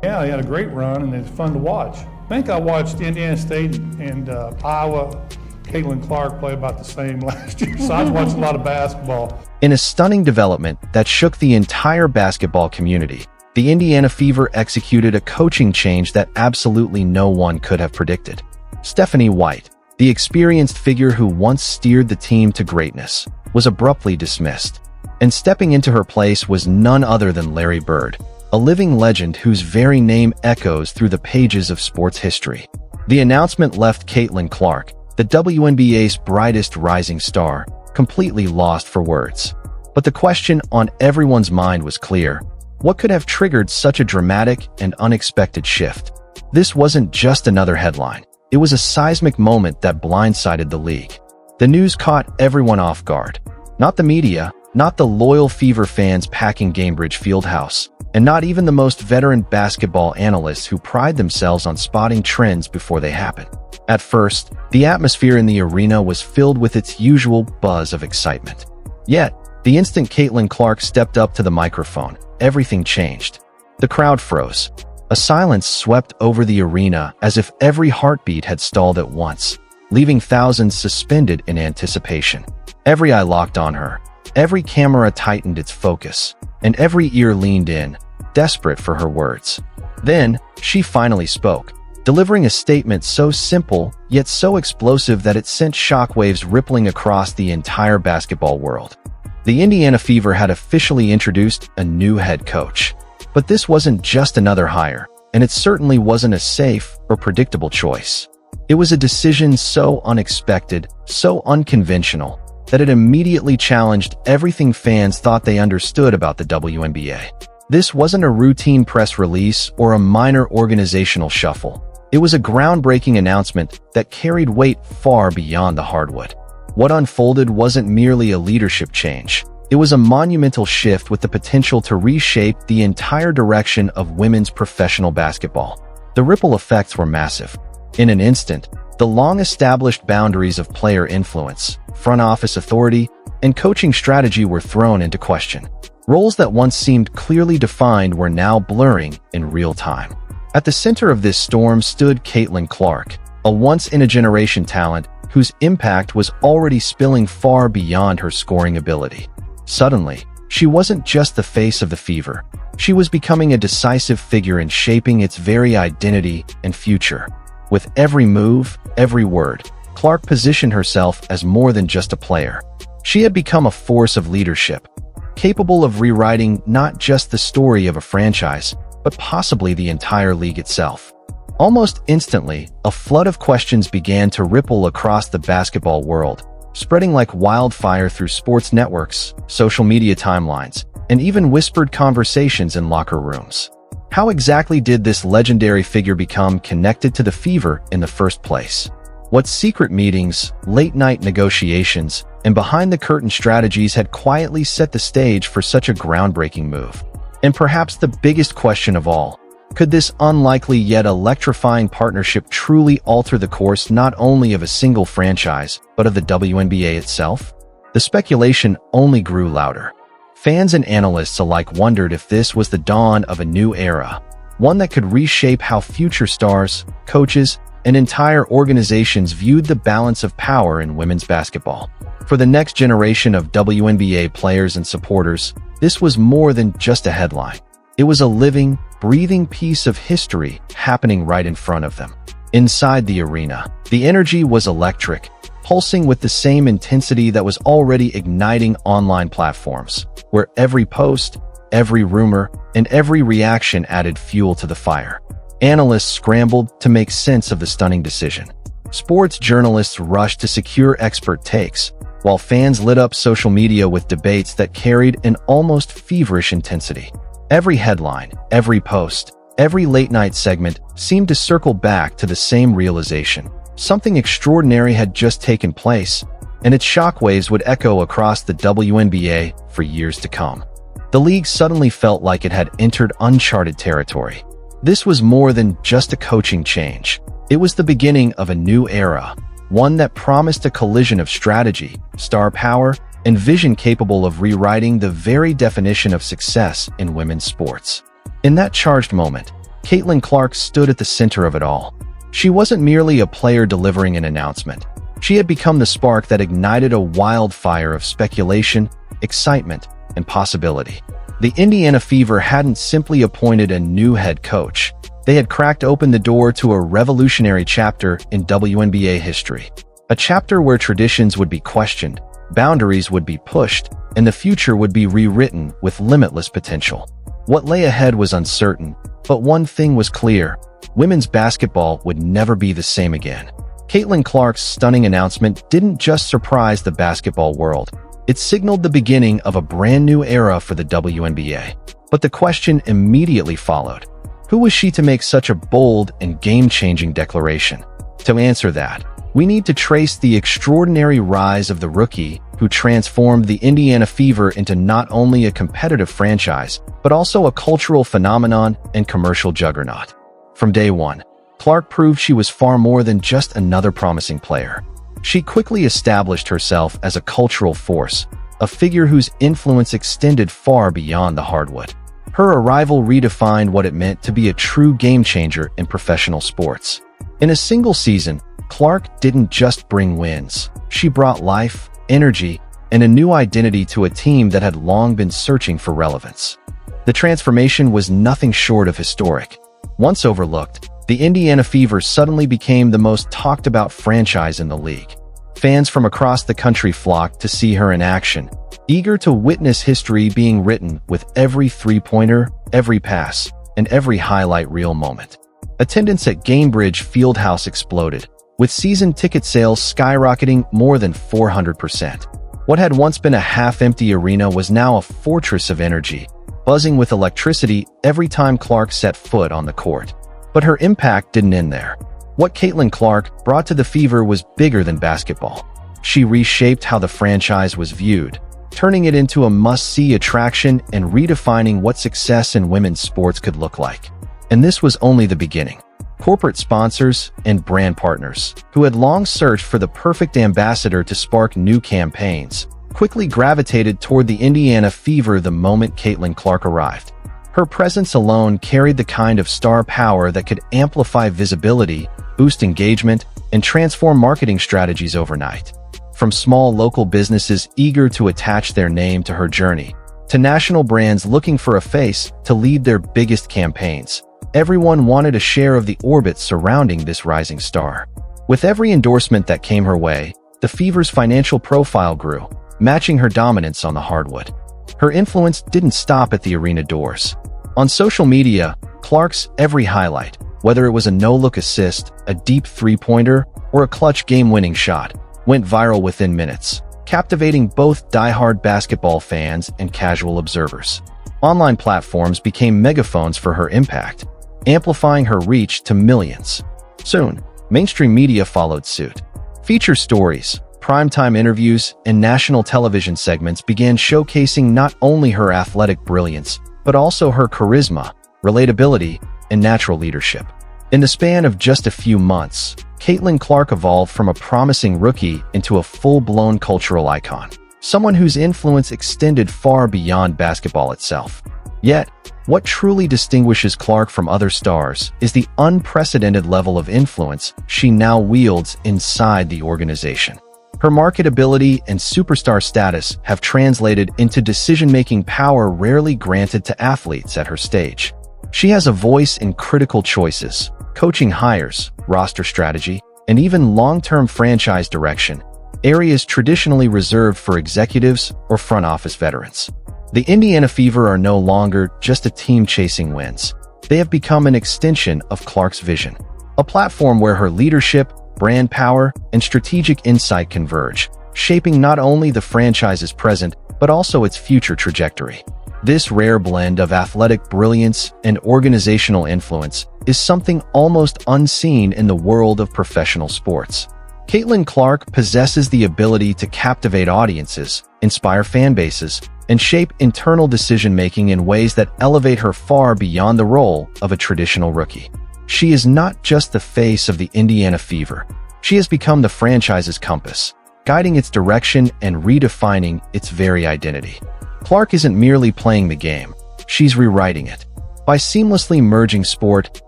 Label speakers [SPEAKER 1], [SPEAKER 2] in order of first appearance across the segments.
[SPEAKER 1] Yeah, he had a great run, and it's fun to watch. I think I watched Indiana State and Iowa. Caitlin Clark play about the same last year, so I've watched a lot of basketball.
[SPEAKER 2] In a stunning development that shook the entire basketball community, the Indiana Fever executed a coaching change that absolutely no one could have predicted. Stephanie White, the experienced figure who once steered the team to greatness, was abruptly dismissed. And stepping into her place was none other than Larry Bird, a living legend whose very name echoes through the pages of sports history. The announcement left Caitlin Clark, the WNBA's brightest rising star, completely lost for words. But the question on everyone's mind was clear. What could have triggered such a dramatic and unexpected shift? This wasn't just another headline. It was a seismic moment that blindsided the league. The news caught everyone off guard. Not the media, not the loyal Fever fans packing Gainbridge Fieldhouse, and not even the most veteran basketball analysts who pride themselves on spotting trends before they happen. At first, the atmosphere in the arena was filled with its usual buzz of excitement. Yet, the instant Caitlin Clark stepped up to the microphone, everything changed. The crowd froze. A silence swept over the arena as if every heartbeat had stalled at once, leaving thousands suspended in anticipation. Every eye locked on her, every camera tightened its focus, and every ear leaned in, desperate for her words. Then, she finally spoke, delivering a statement so simple, yet so explosive that it sent shockwaves rippling across the entire basketball world. The Indiana Fever had officially introduced a new head coach. But this wasn't just another hire, and it certainly wasn't a safe or predictable choice. It was a decision so unexpected, so unconventional, that it immediately challenged everything fans thought they understood about the WNBA. This wasn't a routine press release or a minor organizational shuffle. It was a groundbreaking announcement that carried weight far beyond the hardwood. What unfolded wasn't merely a leadership change. It was a monumental shift with the potential to reshape the entire direction of women's professional basketball. The ripple effects were massive. In an instant, the long-established boundaries of player influence, front office authority, and coaching strategy were thrown into question. Roles that once seemed clearly defined were now blurring in real time. At the center of this storm stood Caitlin Clark, a once-in-a-generation talent whose impact was already spilling far beyond her scoring ability. Suddenly, she wasn't just the face of the Fever. She was becoming a decisive figure in shaping its very identity and future. With every move, every word, Clark positioned herself as more than just a player. She had become a force of leadership, capable of rewriting not just the story of a franchise, but possibly the entire league itself. Almost instantly, a flood of questions began to ripple across the basketball world, spreading like wildfire through sports networks, social media timelines, and even whispered conversations in locker rooms. How exactly did this legendary figure become connected to the Fever in the first place? What secret meetings, late-night negotiations, and behind-the-curtain strategies had quietly set the stage for such a groundbreaking move? And perhaps the biggest question of all, could this unlikely yet electrifying partnership truly alter the course not only of a single franchise, but of the WNBA itself? The speculation only grew louder. Fans and analysts alike wondered if this was the dawn of a new era, one that could reshape how future stars, coaches, and entire organizations viewed the balance of power in women's basketball. For the next generation of WNBA players and supporters, this was more than just a headline. It was a living, breathing piece of history happening right in front of them. Inside the arena, the energy was electric, pulsing with the same intensity that was already igniting online platforms, where every post, every rumor, and every reaction added fuel to the fire. Analysts scrambled to make sense of the stunning decision. Sports journalists rushed to secure expert takes, while fans lit up social media with debates that carried an almost feverish intensity. Every headline, every post, every late-night segment seemed to circle back to the same realization. Something extraordinary had just taken place, and its shockwaves would echo across the WNBA for years to come. The league suddenly felt like it had entered uncharted territory. This was more than just a coaching change. It was the beginning of a new era, one that promised a collision of strategy, star power, and vision capable of rewriting the very definition of success in women's sports. In that charged moment, Caitlin Clark stood at the center of it all. She wasn't merely a player delivering an announcement. She had become the spark that ignited a wildfire of speculation, excitement, and possibility. The Indiana Fever hadn't simply appointed a new head coach. They had cracked open the door to a revolutionary chapter in WNBA history. A chapter where traditions would be questioned, boundaries would be pushed, and the future would be rewritten with limitless potential. What lay ahead was uncertain, but one thing was clear: women's basketball would never be the same again. Caitlin Clark's stunning announcement didn't just surprise the basketball world. It signaled the beginning of a brand new era for the WNBA. But the question immediately followed: who was she to make such a bold and game-changing declaration? To answer that, we need to trace the extraordinary rise of the rookie who transformed the Indiana Fever into not only a competitive franchise, but also a cultural phenomenon and commercial juggernaut. From day one, Clark proved she was far more than just another promising player. She quickly established herself as a cultural force, a figure whose influence extended far beyond the hardwood. Her arrival redefined what it meant to be a true game-changer in professional sports. In a single season, Clark didn't just bring wins. She brought life, energy, and a new identity to a team that had long been searching for relevance. The transformation was nothing short of historic. Once overlooked, the Indiana Fever suddenly became the most talked-about franchise in the league. Fans from across the country flocked to see her in action, eager to witness history being written with every three-pointer, every pass, and every highlight reel moment. Attendance at Gainbridge Fieldhouse exploded, with season ticket sales skyrocketing more than 400%. What had once been a half-empty arena was now a fortress of energy, buzzing with electricity every time Clark set foot on the court. But her impact didn't end there. What Caitlin Clark brought to the Fever was bigger than basketball. She reshaped how the franchise was viewed, turning it into a must-see attraction and redefining what success in women's sports could look like. And this was only the beginning. Corporate sponsors and brand partners, who had long searched for the perfect ambassador to spark new campaigns, quickly gravitated toward the Indiana Fever the moment Caitlin Clark arrived. Her presence alone carried the kind of star power that could amplify visibility, boost engagement, and transform marketing strategies overnight. From small local businesses eager to attach their name to her journey, to national brands looking for a face to lead their biggest campaigns, everyone wanted a share of the orbit surrounding this rising star. With every endorsement that came her way, the Fever's financial profile grew, matching her dominance on the hardwood. Her influence didn't stop at the arena doors. On social media, Clark's every highlight, whether it was a no-look assist, a deep three-pointer, or a clutch game-winning shot, went viral within minutes, captivating both die-hard basketball fans and casual observers. Online platforms became megaphones for her impact, amplifying her reach to millions. Soon, mainstream media followed suit. Feature stories, primetime interviews, and national television segments began showcasing not only her athletic brilliance, but also her charisma, relatability, and natural leadership. In the span of just a few months, Caitlin Clark evolved from a promising rookie into a full-blown cultural icon, someone whose influence extended far beyond basketball itself. Yet, what truly distinguishes Clark from other stars is the unprecedented level of influence she now wields inside the organization. Her marketability and superstar status have translated into decision-making power rarely granted to athletes at her stage. She has a voice in critical choices, coaching hires, roster strategy, and even long-term franchise direction, areas traditionally reserved for executives or front office veterans. The Indiana Fever are no longer just a team chasing wins. They have become an extension of Clark's vision, a platform where her leadership, brand power, and strategic insight converge, shaping not only the franchise's present, but also its future trajectory. This rare blend of athletic brilliance and organizational influence is something almost unseen in the world of professional sports. Caitlin Clark possesses the ability to captivate audiences, inspire fan bases, and shape internal decision-making in ways that elevate her far beyond the role of a traditional rookie. She is not just the face of the Indiana Fever. She has become the franchise's compass, guiding its direction and redefining its very identity. Clark isn't merely playing the game. She's rewriting it. by seamlessly merging sport,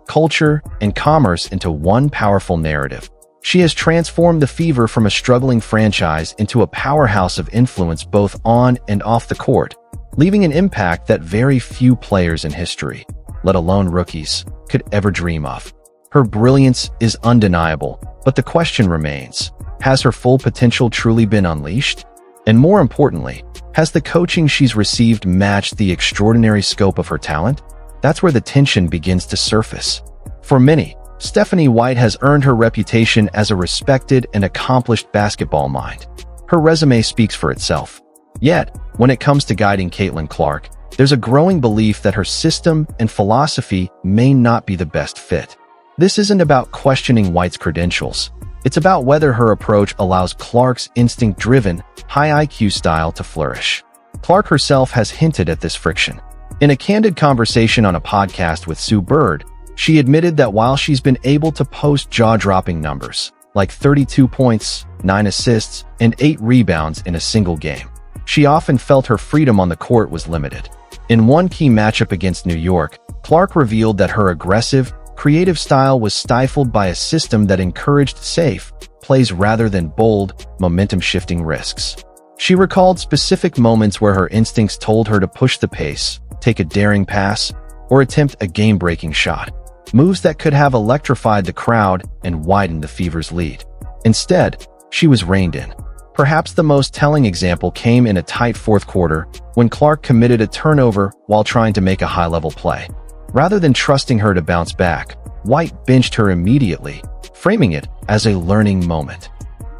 [SPEAKER 2] culture, and commerce into one powerful narrative. She has transformed the Fever from a struggling franchise into a powerhouse of influence both on and off the court, leaving an impact that very few players in history, let alone rookies, could ever dream of. Her brilliance is undeniable, but the question remains, has her full potential truly been unleashed? And more importantly, has the coaching she's received matched the extraordinary scope of her talent? That's where the tension begins to surface. For many, Stephanie White has earned her reputation as a respected and accomplished basketball mind. Her resume speaks for itself. Yet, when it comes to guiding Caitlin Clark, there's a growing belief that her system and philosophy may not be the best fit. This isn't about questioning White's credentials. It's about whether her approach allows Clark's instinct-driven, high IQ style to flourish. Clark herself has hinted at this friction. In a candid conversation on a podcast with Sue Bird, she admitted that while she's been able to post jaw-dropping numbers, like 32 points, 9 assists, and 8 rebounds in a single game, she often felt her freedom on the court was limited. In one key matchup against New York, Clark revealed that her aggressive, creative style was stifled by a system that encouraged safe plays rather than bold, momentum-shifting risks. She recalled specific moments where her instincts told her to push the pace, take a daring pass, or attempt a game-breaking shot, moves that could have electrified the crowd and widened the Fever's lead. Instead, she was reined in. Perhaps the most telling example came in a tight fourth quarter when Clark committed a turnover while trying to make a high-level play. Rather than trusting her to bounce back, White benched her immediately, framing it as a learning moment.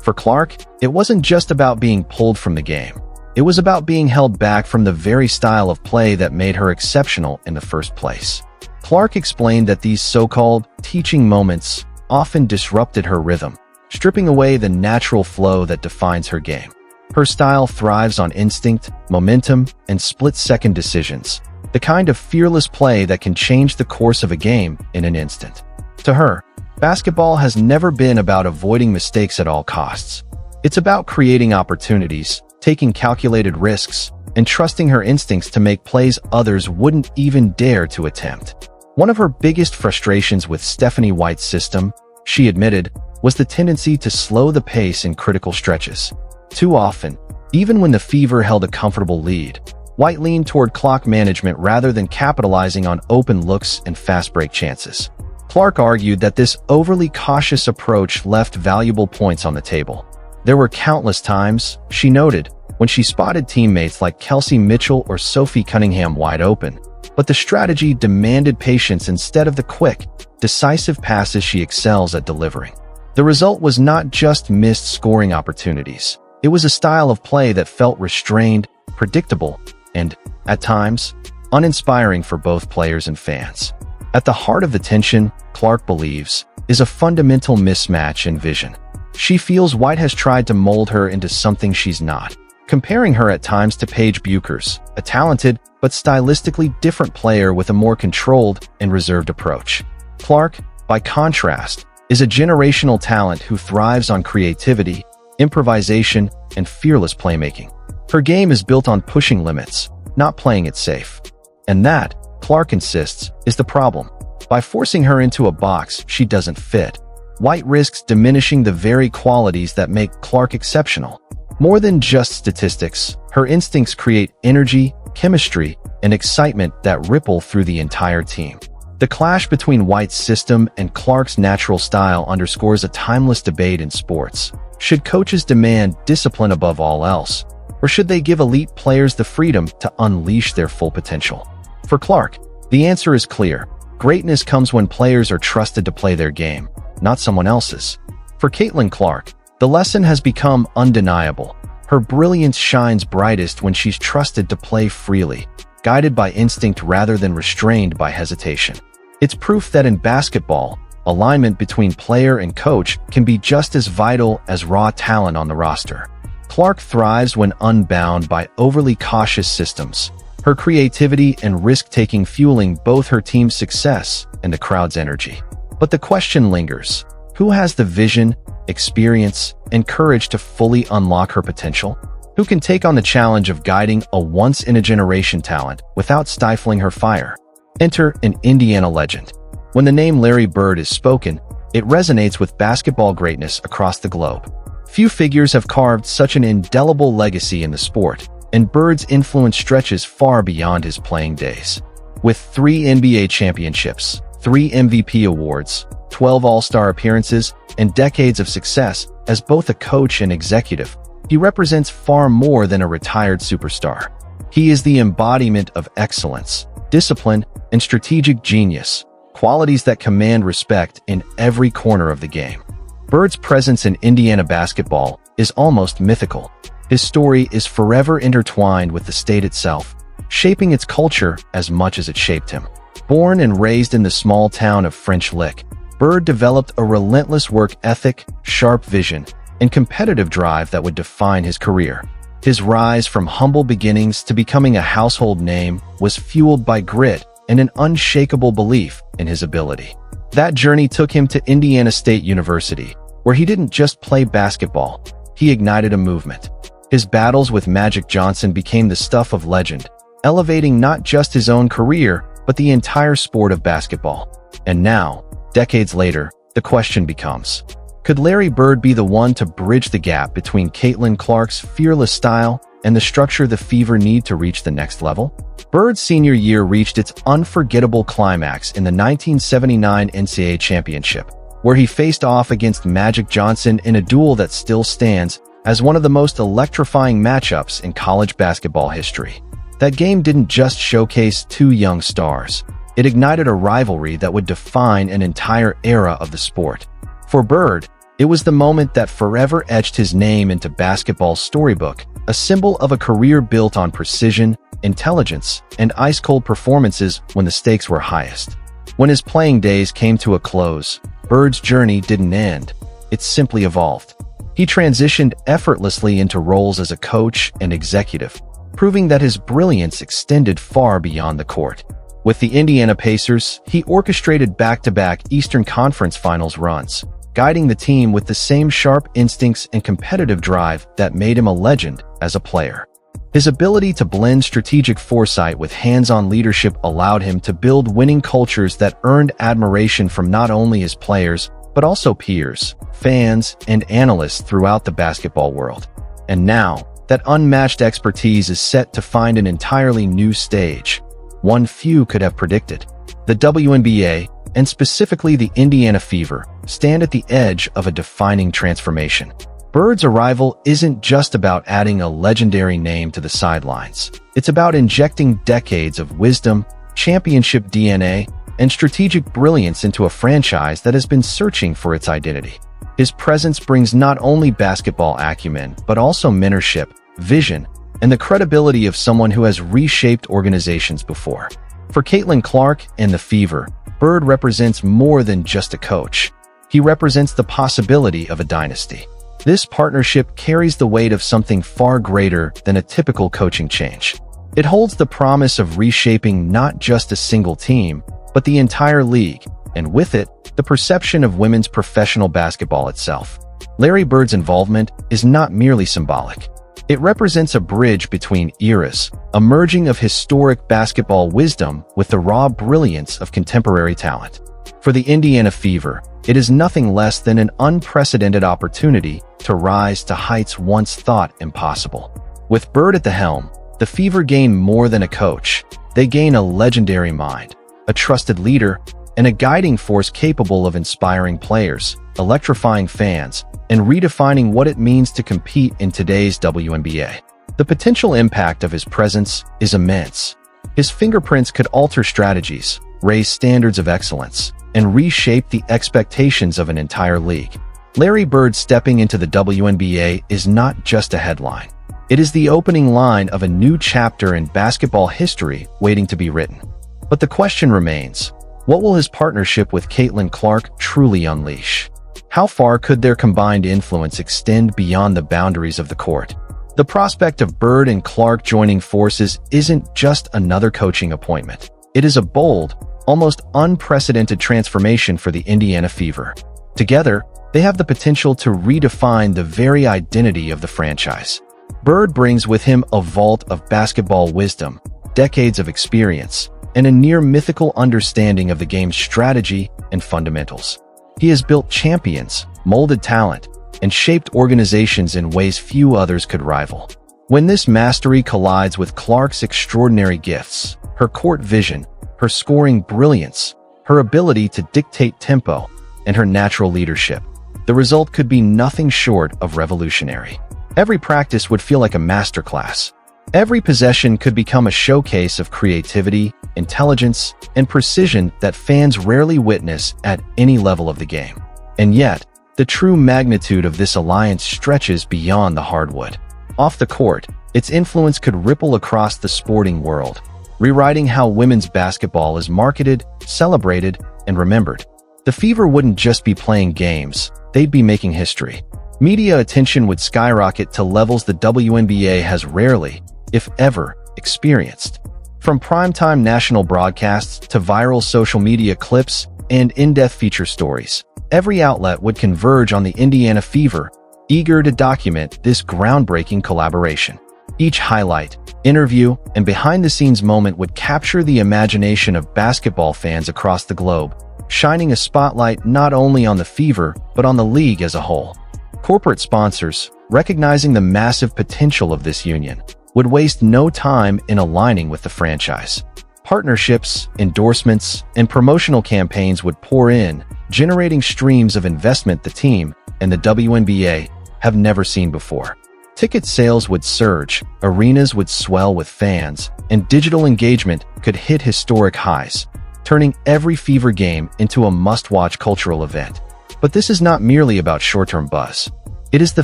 [SPEAKER 2] For Clark, it wasn't just about being pulled from the game. It was about being held back from the very style of play that made her exceptional in the first place. Clark explained that these so-called teaching moments often disrupted her rhythm, stripping away the natural flow that defines her game. Her style thrives on instinct, momentum, and split-second decisions, the kind of fearless play that can change the course of a game in an instant. To her, basketball has never been about avoiding mistakes at all costs. It's about creating opportunities, taking calculated risks, and trusting her instincts to make plays others wouldn't even dare to attempt. One of her biggest frustrations with Stephanie White's system, she admitted, was the tendency to slow the pace in critical stretches. Too often, even when the Fever held a comfortable lead, White leaned toward clock management rather than capitalizing on open looks and fast break chances. Clark argued that this overly cautious approach left valuable points on the table. There were countless times, she noted, when she spotted teammates like Kelsey Mitchell or Sophie Cunningham wide open, but the strategy demanded patience instead of the quick, decisive passes she excels at delivering. The result was not just missed scoring opportunities. It was a style of play that felt restrained, predictable, and, at times, uninspiring for both players and fans. At the heart of the tension, Clark believes, is a fundamental mismatch in vision. She feels White has tried to mold her into something she's not, comparing her at times to Paige Bueckers, a talented but stylistically different player with a more controlled and reserved approach. Clark, by contrast, is a generational talent who thrives on creativity, improvisation, and fearless playmaking. Her game is built on pushing limits, not playing it safe. And that, Clark insists, is the problem. By forcing her into a box she doesn't fit, White risks diminishing the very qualities that make Clark exceptional. More than just statistics, her instincts create energy, chemistry, and excitement that ripple through the entire team. The clash between White's system and Clark's natural style underscores a timeless debate in sports. Should coaches demand discipline above all else, or should they give elite players the freedom to unleash their full potential? For Clark, the answer is clear. Greatness comes when players are trusted to play their game, not someone else's. For Caitlin Clark, the lesson has become undeniable. Her brilliance shines brightest when she's trusted to play freely, guided by instinct rather than restrained by hesitation. It's proof that in basketball, alignment between player and coach can be just as vital as raw talent on the roster. Clark thrives when unbound by overly cautious systems, her creativity and risk-taking fueling both her team's success and the crowd's energy. But the question lingers: who has the vision, experience, and courage to fully unlock her potential? Who can take on the challenge of guiding a once-in-a-generation talent without stifling her fire? Enter an Indiana legend. When the name Larry Bird is spoken, it resonates with basketball greatness across the globe. Few figures have carved such an indelible legacy in the sport, and Bird's influence stretches far beyond his playing days. With 3 NBA championships, 3 MVP awards, 12 All-Star appearances, and decades of success as both a coach and executive, he represents far more than a retired superstar. He is the embodiment of excellence, discipline, and strategic genius, qualities that command respect in every corner of the game. Bird's presence in Indiana basketball is almost mythical. His story is forever intertwined with the state itself, shaping its culture as much as it shaped him. Born and raised in the small town of French Lick, Bird developed a relentless work ethic, sharp vision, and competitive drive that would define his career. His rise from humble beginnings to becoming a household name was fueled by grit and an unshakable belief in his ability. That journey took him to Indiana State University, where he didn't just play basketball, he ignited a movement. His battles with Magic Johnson became the stuff of legend, elevating not just his own career, but the entire sport of basketball. And now, decades later, the question becomes, could Larry Bird be the one to bridge the gap between Caitlin Clark's fearless style and the structure the Fever need to reach the next level? Bird's senior year reached its unforgettable climax in the 1979 NCAA championship, where he faced off against Magic Johnson in a duel that still stands as one of the most electrifying matchups in college basketball history. That game didn't just showcase 2 young stars. It ignited a rivalry that would define an entire era of the sport. For Bird, it was the moment that forever etched his name into basketball's storybook, a symbol of a career built on precision, intelligence, and ice-cold performances when the stakes were highest. When his playing days came to a close, Bird's journey didn't end. It simply evolved. He transitioned effortlessly into roles as a coach and executive, proving that his brilliance extended far beyond the court. With the Indiana Pacers, he orchestrated back-to-back Eastern Conference Finals runs, guiding the team with the same sharp instincts and competitive drive that made him a legend as a player. His ability to blend strategic foresight with hands-on leadership allowed him to build winning cultures that earned admiration from not only his players, but also peers, fans, and analysts throughout the basketball world. And now, that unmatched expertise is set to find an entirely new stage, one few could have predicted. The WNBA, and specifically the Indiana Fever, stand at the edge of a defining transformation. Bird's arrival isn't just about adding a legendary name to the sidelines. It's about injecting decades of wisdom, championship DNA, and strategic brilliance into a franchise that has been searching for its identity. His presence brings not only basketball acumen, but also mentorship, vision, and the credibility of someone who has reshaped organizations before. For Caitlin Clark and the Fever, Bird represents more than just a coach. He represents the possibility of a dynasty. This partnership carries the weight of something far greater than a typical coaching change. It holds the promise of reshaping not just a single team, but the entire league, and with it, the perception of women's professional basketball itself. Larry Bird's involvement is not merely symbolic. It represents a bridge between eras, a merging of historic basketball wisdom with the raw brilliance of contemporary talent. For the Indiana Fever, it is nothing less than an unprecedented opportunity to rise to heights once thought impossible. With Bird at the helm, the Fever gain more than a coach. They gain a legendary mind, a trusted leader, and a guiding force capable of inspiring players, electrifying fans, and redefining what it means to compete in today's WNBA. The potential impact of his presence is immense. His fingerprints could alter strategies, raise standards of excellence, and reshape the expectations of an entire league. Larry Bird stepping into the WNBA is not just a headline. It is the opening line of a new chapter in basketball history waiting to be written. But the question remains, what will his partnership with Caitlin Clark truly unleash? How far could their combined influence extend beyond the boundaries of the court? The prospect of Bird and Clark joining forces isn't just another coaching appointment. It is a bold, almost unprecedented transformation for the Indiana Fever. Together, they have the potential to redefine the very identity of the franchise. Bird brings with him a vault of basketball wisdom, decades of experience, and a near-mythical understanding of the game's strategy and fundamentals. He has built champions, molded talent, and shaped organizations in ways few others could rival. When this mastery collides with Clark's extraordinary gifts, her court vision, her scoring brilliance, her ability to dictate tempo, and her natural leadership, the result could be nothing short of revolutionary. Every practice would feel like a masterclass. Every possession could become a showcase of creativity, intelligence, and precision that fans rarely witness at any level of the game. And yet, the true magnitude of this alliance stretches beyond the hardwood. Off the court, its influence could ripple across the sporting world, rewriting how women's basketball is marketed, celebrated, and remembered. The Fever wouldn't just be playing games, they'd be making history. Media attention would skyrocket to levels the WNBA has rarely, if ever, experienced. From primetime national broadcasts to viral social media clips and in-depth feature stories, every outlet would converge on the Indiana Fever, eager to document this groundbreaking collaboration. Each highlight, interview, and behind-the-scenes moment would capture the imagination of basketball fans across the globe, shining a spotlight not only on the Fever, but on the league as a whole. Corporate sponsors, recognizing the massive potential of this union, would waste no time in aligning with the franchise. Partnerships, endorsements, and promotional campaigns would pour in, generating streams of investment the team and the WNBA have never seen before. Ticket sales would surge, arenas would swell with fans, and digital engagement could hit historic highs, turning every Fever game into a must-watch cultural event. But this is not merely about short-term buzz. It is the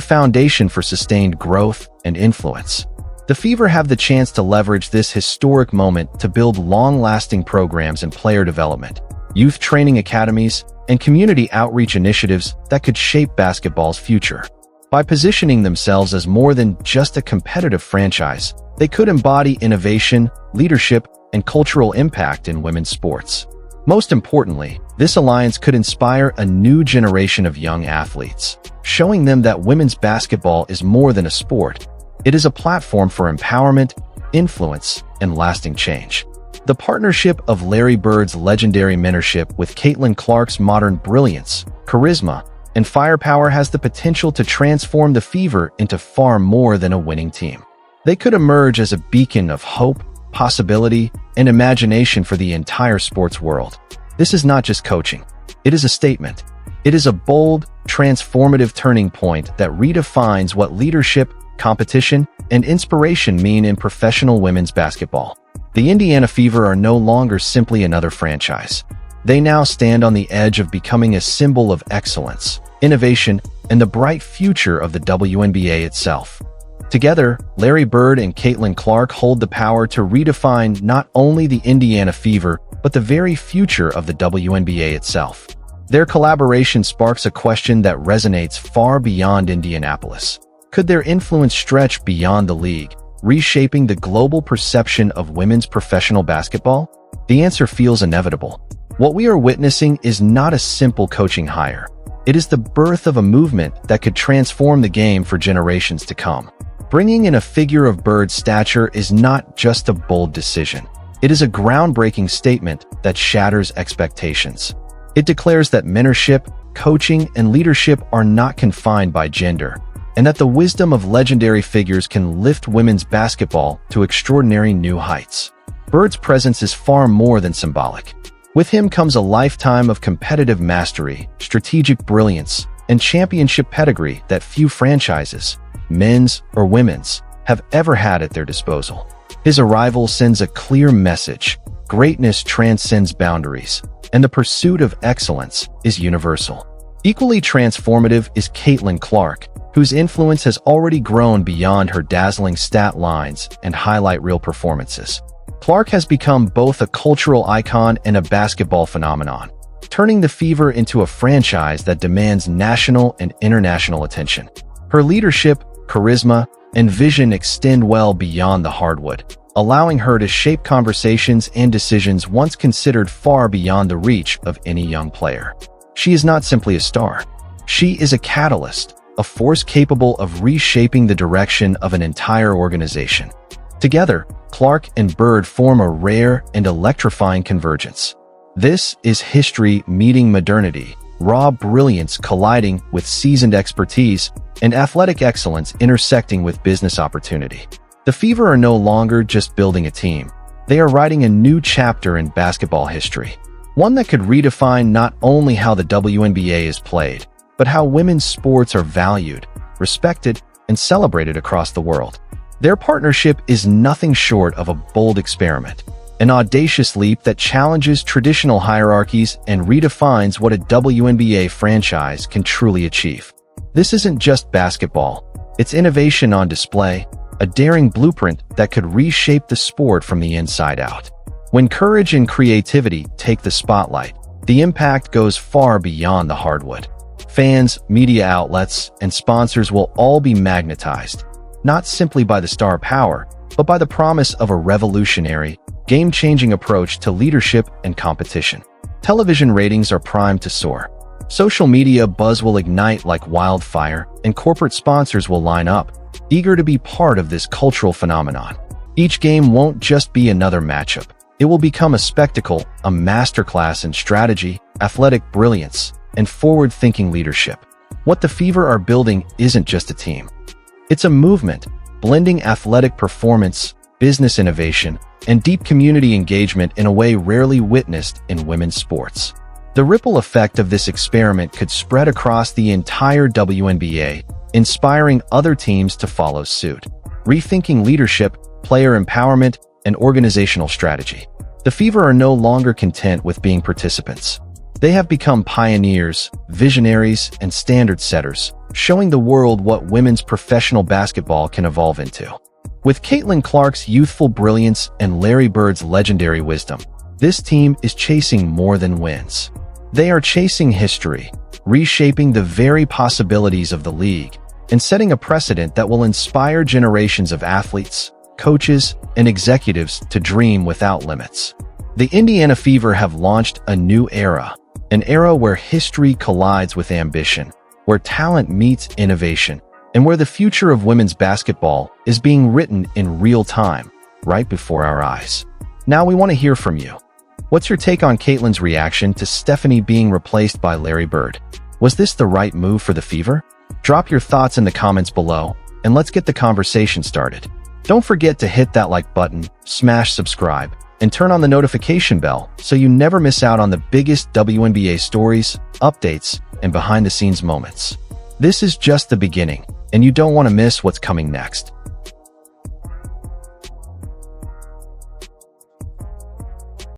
[SPEAKER 2] foundation for sustained growth and influence. The Fever have the chance to leverage this historic moment to build long-lasting programs and player development, youth training academies, and community outreach initiatives that could shape basketball's future. By positioning themselves as more than just a competitive franchise, they could embody innovation, leadership, and cultural impact in women's sports. Most importantly, this alliance could inspire a new generation of young athletes, showing them that women's basketball is more than a sport. It is a platform for empowerment, influence, and lasting change. The partnership of Larry Bird's legendary mentorship with Caitlin Clark's modern brilliance, charisma, and firepower has the potential to transform the Fever into far more than a winning team. They could emerge as a beacon of hope, possibility, and imagination for the entire sports world. This is not just coaching. It is a statement. It is a bold, transformative turning point that redefines what leadership, competition, and inspiration mean in professional women's basketball. The Indiana Fever are no longer simply another franchise. They now stand on the edge of becoming a symbol of excellence, innovation, and the bright future of the WNBA itself. Together, Larry Bird and Caitlin Clark hold the power to redefine not only the Indiana Fever, but the very future of the WNBA itself. Their collaboration sparks a question that resonates far beyond Indianapolis. Could their influence stretch beyond the league, reshaping the global perception of women's professional basketball? The answer feels inevitable. What we are witnessing is not a simple coaching hire. It is the birth of a movement that could transform the game for generations to come. Bringing in a figure of Bird's stature is not just a bold decision. It is a groundbreaking statement that shatters expectations. It declares that mentorship, coaching, and leadership are not confined by gender, and that the wisdom of legendary figures can lift women's basketball to extraordinary new heights. Bird's presence is far more than symbolic. With him comes a lifetime of competitive mastery, strategic brilliance, and championship pedigree that few franchises, men's or women's, have ever had at their disposal. His arrival sends a clear message: greatness transcends boundaries, and the pursuit of excellence is universal. Equally transformative is Caitlin Clark, whose influence has already grown beyond her dazzling stat lines and highlight reel performances. Clark has become both a cultural icon and a basketball phenomenon, turning the Fever into a franchise that demands national and international attention. Her leadership, charisma, and vision extend well beyond the hardwood, allowing her to shape conversations and decisions once considered far beyond the reach of any young player. She is not simply a star. She is a catalyst, a force capable of reshaping the direction of an entire organization. Together, Clark and Bird form a rare and electrifying convergence. This is history meeting modernity, raw brilliance colliding with seasoned expertise, and athletic excellence intersecting with business opportunity. The Fever are no longer just building a team. They are writing a new chapter in basketball history, one that could redefine not only how the WNBA is played, but how women's sports are valued, respected, and celebrated across the world. Their partnership is nothing short of a bold experiment, an audacious leap that challenges traditional hierarchies and redefines what a WNBA franchise can truly achieve. This isn't just basketball, it's innovation on display, a daring blueprint that could reshape the sport from the inside out. When courage and creativity take the spotlight, the impact goes far beyond the hardwood. Fans, media outlets, and sponsors will all be magnetized, not simply by the star power, but by the promise of a revolutionary, game-changing approach to leadership and competition. Television ratings are primed to soar. Social media buzz will ignite like wildfire, and corporate sponsors will line up, eager to be part of this cultural phenomenon. Each game won't just be another matchup. It will become a spectacle, a masterclass in strategy, athletic brilliance, and forward-thinking leadership. What the Fever are building isn't just a team. It's a movement, blending athletic performance, business innovation, and deep community engagement in a way rarely witnessed in women's sports. The ripple effect of this experiment could spread across the entire WNBA, inspiring other teams to follow suit, rethinking leadership, player empowerment, and organizational strategy. The Fever are no longer content with being participants. They have become pioneers, visionaries, and standard setters, showing the world what women's professional basketball can evolve into. With Caitlin Clark's youthful brilliance and Larry Bird's legendary wisdom, this team is chasing more than wins. They are chasing history, reshaping the very possibilities of the league, and setting a precedent that will inspire generations of athletes, coaches, and executives to dream without limits. The Indiana Fever have launched a new era, an era where history collides with ambition, where talent meets innovation, and where the future of women's basketball is being written in real time, right before our eyes. Now we want to hear from you. What's your take on Caitlin's reaction to Stephanie being replaced by Larry Bird? Was this the right move for the Fever? Drop your thoughts in the comments below, and let's get the conversation started. Don't forget to hit that like button, smash subscribe, and turn on the notification bell so you never miss out on the biggest WNBA stories, updates, and behind-the-scenes moments. This is just the beginning, and you don't want to miss what's coming next.